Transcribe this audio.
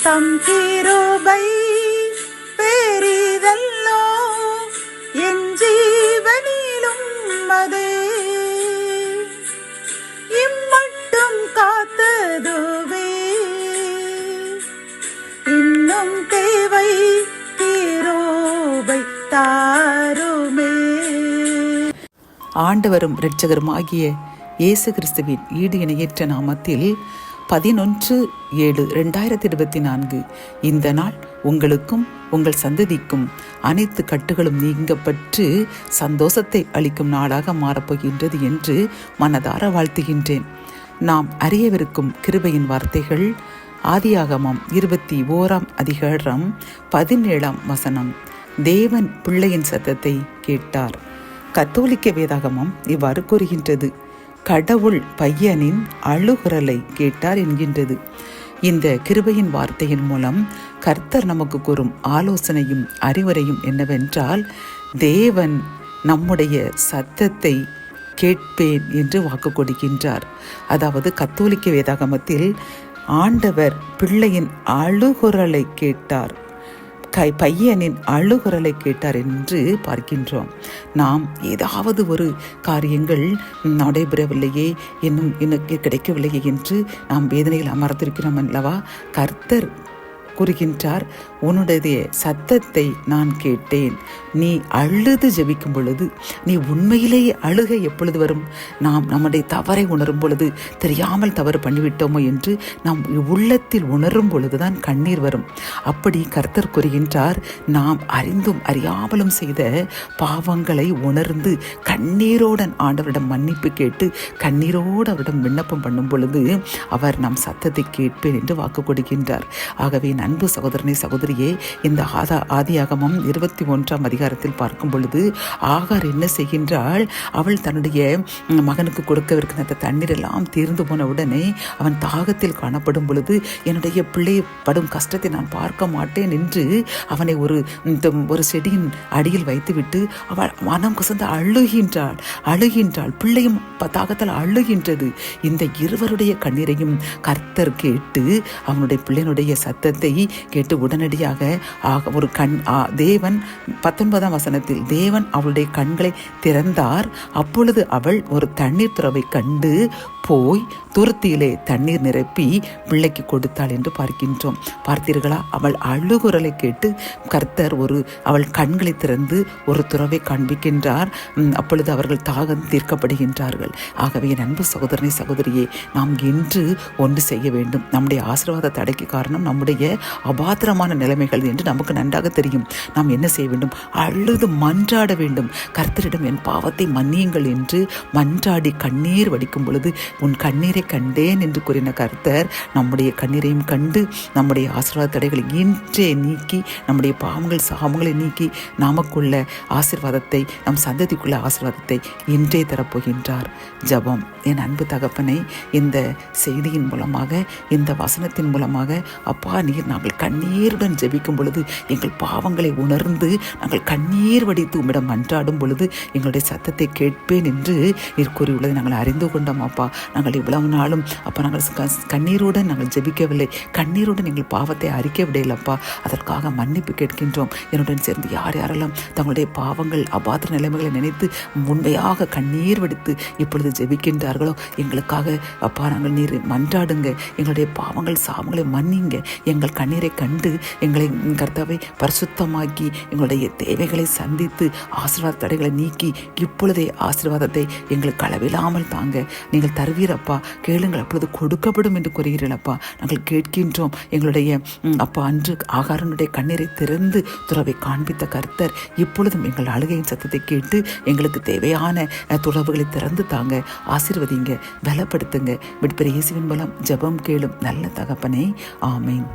தம் கிருபை பெரிதல்லோ என் ஜீவனிலும் அதே இம்மட்டும் காத்ததுவே இன்னும் தேவை கிருபை தாருமே. ஆண்டவரும் இரட்சகருமாகிய இயேசு கிறிஸ்துவின் ஈடு இணையற்ற நாமத்தில் 11/7/2024 இந்த நாள் உங்களுக்கும் உங்கள் சந்ததிக்கும் அனைத்து கட்டுகளும் நீங்கப்பட்டு சந்தோஷத்தை அளிக்கும் நாளாக மாறப்போகின்றது என்று மனதார வாழ்த்துகின்றேன். நாம் அறியவிருக்கும் கிருபையின் வார்த்தைகள் ஆதியாகமம் 21ஆம் அதிகாரம் 17ஆம் வசனம். தேவன் பிள்ளையின் சத்தத்தை கேட்டார். கத்தோலிக்க வேதாகமம் இவ்வாறு கூறுகின்றது. கடவுள் பையனின் அழுகுரலை கேட்டார் என்கின்றது. இந்த கிருபையின் வார்த்தையின் மூலம் கர்த்தர் நமக்கு கூறும் ஆலோசனையும் அறிவுரையும் என்னவென்றால், தேவன் நம்முடைய சத்தத்தை கேட்பேன் என்று வாக்கு கொடுக்கின்றார். அதாவது கத்தோலிக்க வேதாகமத்தில் ஆண்டவர் பிள்ளையின் அழுகுரலை கேட்டார், பையனின் அழுகுரலை கேட்டார் என்று பார்க்கின்றோம். நாம் ஏதாவது ஒரு காரியங்கள் நடைபெறவில்லையே, இன்னும் எனக்கு கிடைக்கவில்லையே என்று நாம் வேதனையில் அமர்ந்திருக்கிறோம் அல்லவா? கர்த்தர் கூறுகின்றார், உன்னுடைய சத்தத்தை நான் கேட்டேன். நீ அழுது ஜெபிக்கும் பொழுது, நீ உண்மையிலேயே அழுகை எப்பொழுது வரும்? நாம் நம்முடைய தவறை உணரும் பொழுது, தெரியாமல் தவறு பண்ணிவிட்டோமோ என்று நாம் உள்ளத்தில் உணரும் பொழுதுதான் கண்ணீர் வரும். அப்படி கர்த்தர் கூறுகின்றார், நாம் அறிந்தும் அறியாமலும் செய்த பாவங்களை உணர்ந்து கண்ணீரோடன் ஆண்டவரிடம் மன்னிப்பு கேட்டு கண்ணீரோடு அவரிடம் விண்ணப்பம் பண்ணும் பொழுது அவர் நம் சத்தத்தை கேட்பேன் என்று வாக்கு கொடுக்கின்றார். ஆகவே அன்பு சகோதரனை சகோதரியே, இந்த ஆதியாகமம் 21ஆம் அதிகாரத்தில் பார்க்கும் பொழுது ஆகார் என்ன செய்கின்றாள்? அவள் தன்னுடைய மகனுக்கு கொடுக்கவிருக்கிற அந்த தண்ணீர் எல்லாம் தீர்ந்து போன உடனே அவன் தாகத்தில் காணப்படும் பொழுது, என்னுடைய பிள்ளை படும் கஷ்டத்தை நான் பார்க்க மாட்டேன் என்று அவனை ஒரு செடியின் அடியில் வைத்துவிட்டு அவள் மனம் குசந்து அழுகின்றாள். பிள்ளையும் தாகத்தால் அழுகின்றது. இந்த இருவருடைய கண்ணீரையும் கர்த்தர் கேட்டு அவனுடைய பிள்ளையினுடைய சத்தத்தை கேட்டு உடனடியாக ஒரு தேவன் 19ஆம் வசனத்தில் தேவன் அவளுடைய கண்களை திறந்தார். அப்பொழுது அவள் ஒரு தண்ணீர் துறவை கண்டு போய் துருத்தியிலே தண்ணீர் நிரப்பி பிள்ளைக்கு கொடுத்தாள் என்று பார்க்கின்றோம். பார்த்தீர்களா? அவள் அழுகுரலை கேட்டு கர்த்தர் அவள் கண்களை திறந்து ஒரு துறவை காண்பிக்கின்றார். அப்பொழுது அவர்கள் தாகம் தீர்க்கப்படுகின்றார்கள். ஆகவே அன்பு சகோதரனை சகோதரியே, நாம் இன்று ஒன்று செய்ய வேண்டும். நம்முடைய ஆசீர்வாத தடைக்கு காரணம் நம்முடைய அபாத்திரமான நிலைமைகள் என்று நமக்கு நன்றாக தெரியும். நாம் என்ன செய்ய வேண்டும்? அழுது மன்றாட வேண்டும். கர்த்தரிடம் என் பாவத்தை மன்னியுங்கள் என்று மன்றாடி கண்ணீர் வடிக்கும் பொழுது உன் கண்ணீரை கண்டேன் என்று கூறின கர்த்தர் நம்முடைய கண்ணீரையும் கண்டு நம்முடைய ஆசீர்வாத தடைகளை இன்றே நீக்கி நம்முடைய பாவங்கள் சாபங்களை நீக்கி நமக்குள்ள ஆசீர்வாதத்தை, நம் சந்ததிக்குள்ள ஆசீர்வாதத்தை இன்றே தரப்போகின்றார். ஜெபம். என் அன்பு தகப்பனை, இந்த செய்தியின் மூலமாக, இந்த வசனத்தின் மூலமாக அப்பா, நீர் நாங்கள் கண்ணீருடன் ஜெபிக்கும் பொழுது, எங்கள் பாவங்களை உணர்ந்து நாங்கள் கண்ணீர் வடித்து உம்மிடம் மன்றாடும் பொழுது எங்களுடைய சத்தத்தை கேட்பேன் என்று நீர் கூறியுள்ளதை நாங்கள் அறிந்து கொண்டோம். அப்பா, நாங்கள் இவ்வளவு நாளும் அப்பா நாங்கள் கண்ணீருடன் நாங்கள் ஜெபிக்கவில்லை, கண்ணீருடன் எங்கள் பாவத்தை அறிக்கவில்லைப்பா. அதற்காக மன்னிப்பு கேட்கின்றோம். என்னுடன் சேர்ந்து யாரெல்லாம் தங்களுடைய பாவங்கள் அபாத்திர நிலைமைகளை நினைத்து உண்மையாக கண்ணீர் வடித்து இப்பொழுது ஜெபிக்கின்றார்களோ எங்களுக்காக அப்பா நாங்கள் நீர் மன்றாடுங்க. எங்களுடைய பாவங்கள் சாபங்களை மன்னிங்க. எங்கள் கண்ணீரை கண்டு எங்களை கர்த்தாவை பரிசுத்தமாக்கி எங்களுடைய தேவைகளை சந்தித்து ஆசீர்வாத தடைகளை நீக்கி இப்பொழுதே ஆசீர்வாதத்தை எங்களுக்கு அளவில்லாமல் தாங்க நீங்கள் தருவீரப்பா. கேளுங்கள், அப்பொழுது கொடுக்கப்படும் என்று கூறுகிறீர்களப்பா. நாங்கள் கேட்கின்றோம். எங்களுடைய அப்பா அன்று ஆகாரனுடைய கண்ணீரை திறந்து துறவை காண்பித்த கர்த்தர் இப்பொழுதும் எங்கள் அழுகையின் சத்தத்தை கேட்டு எங்களுக்கு தேவையான துறவுகளை திறந்து தாங்க. ஆசீர்வதிங்க, பலப்படுத்துங்க. விடுபெற இயேசுவின் மூலம் ஜெபம் கேளும் நல்ல தகப்பனே. ஆமேன்.